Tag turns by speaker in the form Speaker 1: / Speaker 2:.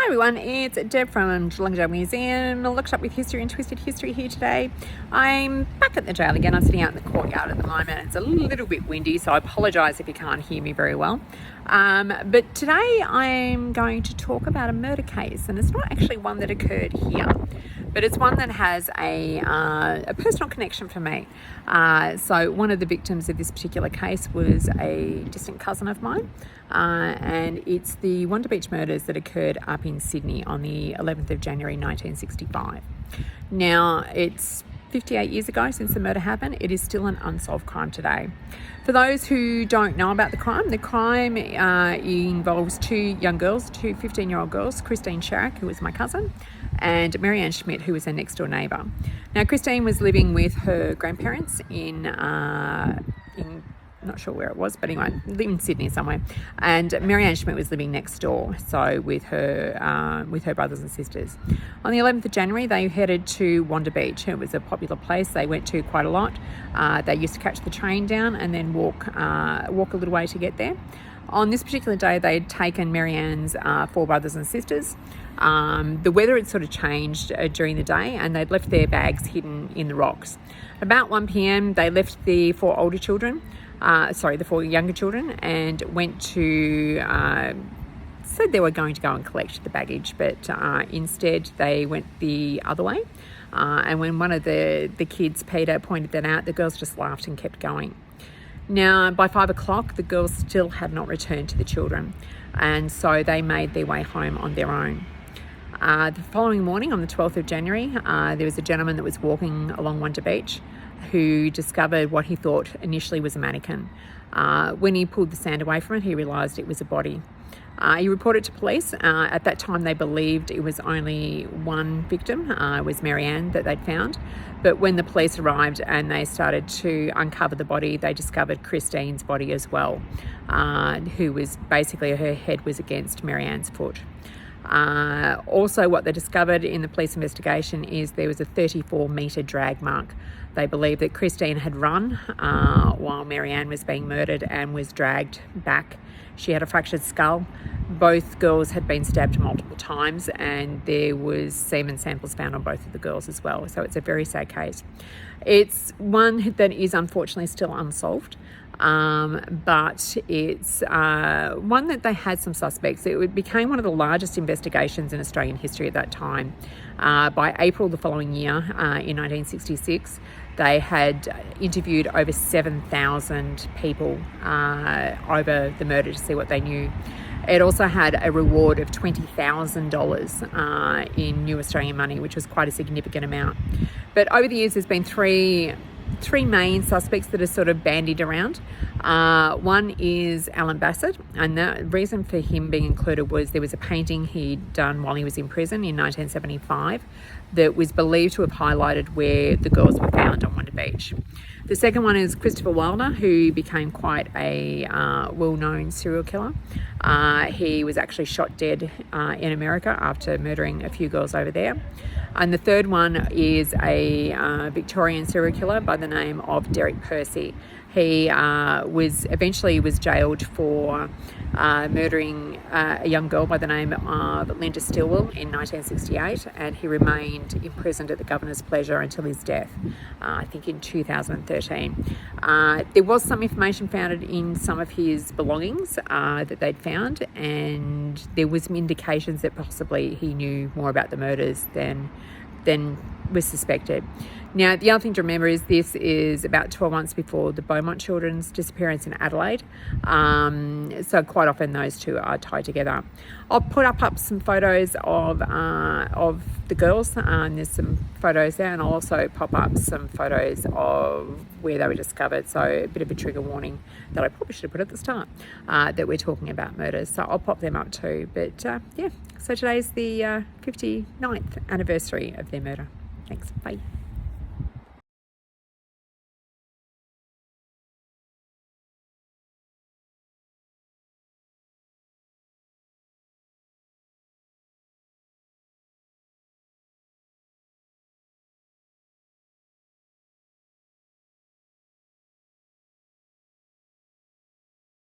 Speaker 1: Hi everyone, it's Deb from Geelong Museum. Looked up with history and twisted history here today. I'm back at the jail again. I'm sitting out in the courtyard at the moment. It's a little bit windy, so I apologise if you can't hear me very well. But today I'm going to talk about a murder case, and it's not actually one that occurred here, but it's one that has a personal connection for me. So one of the victims of this particular case was a distant cousin of mine, and it's the Wanda Beach murders that occurred up in Sydney on the 11th of January 1965. Now, it's 58 years ago since the murder happened. It is still an unsolved crime today. For those who don't know about the crime involves two young girls, two 15-year-old girls, Christine Sharrock, who was my cousin, and Marianne Schmidt, who was her next door neighbour. Now, Christine was living with her grandparents in not sure where it was, but anyway, living in Sydney somewhere. And Marianne Schmidt was living next door, so with her brothers and sisters. On the 11th of January, they headed to Wanda Beach. It was a popular place they went to quite a lot. They used to catch the train down and then walk a little way to get there. On this particular day, they had taken Marianne's four brothers and sisters. The weather had sort of changed during the day, and they'd left their bags hidden in the rocks. About 1 p.m, they left the four younger children, and went to, said they were going to go and collect the baggage, but instead they went the other way. And when one of the kids, Peter, pointed that out, the girls just laughed and kept going. Now, by 5 o'clock, the girls still had not returned to the children, and so they made their way home on their own. The following morning, on the 12th of January, there was a gentleman that was walking along Wanda Beach who discovered what he thought initially was a mannequin. When he pulled the sand away from it, he realised it was a body. He reported to police. At that time, they believed it was only one victim. It was Marianne that they'd found. But when the police arrived and they started to uncover the body, they discovered Christine's body as well, who was basically, her head was against Marianne's foot. Also, what they discovered in the police investigation is there was a 34-metre drag mark. They believe that Christine had run while Marianne was being murdered and was dragged back. She had a fractured skull. Both girls had been stabbed multiple times, and there was semen samples found on both of the girls as well. So it's a very sad case. It's one that is unfortunately still unsolved. But it's one that they had some suspects. It became one of the largest investigations in Australian history at that time. By April the following year, in 1966, they had interviewed over 7,000 people over the murder to see what they knew. It also had a reward of $20,000 in new Australian money, which was quite a significant amount. But over the years, there's been three main suspects that are sort of bandied around. One is Alan Bassett, and the reason for him being included was there was a painting he'd done while he was in prison in 1975 that was believed to have highlighted where the girls were found on Wanda Beach. The second one is Christopher Wilder, who became quite a well-known serial killer. He was actually shot dead in America after murdering a few girls over there. And the third one is a Victorian serial killer by the name of Derek Percy. He was jailed for murdering a young girl by the name of Linda Stillwell in 1968, and he remained imprisoned at the governor's pleasure until his death, I think in 2013. There was some information found in some of his belongings that they'd found, and there was some indications that possibly he knew more about the murders than was suspected. Now, the other thing to remember is this is about 12 months before the Beaumont children's disappearance in Adelaide. So quite often those two are tied together. I'll put up some photos of the girls. There's some photos there, and I'll also pop up some photos of where they were discovered. So a bit of a trigger warning that I probably should have put at the start, that we're talking about murders. So I'll pop them up too. But yeah, so today's the 59th anniversary of their murder. Thanks. Bye.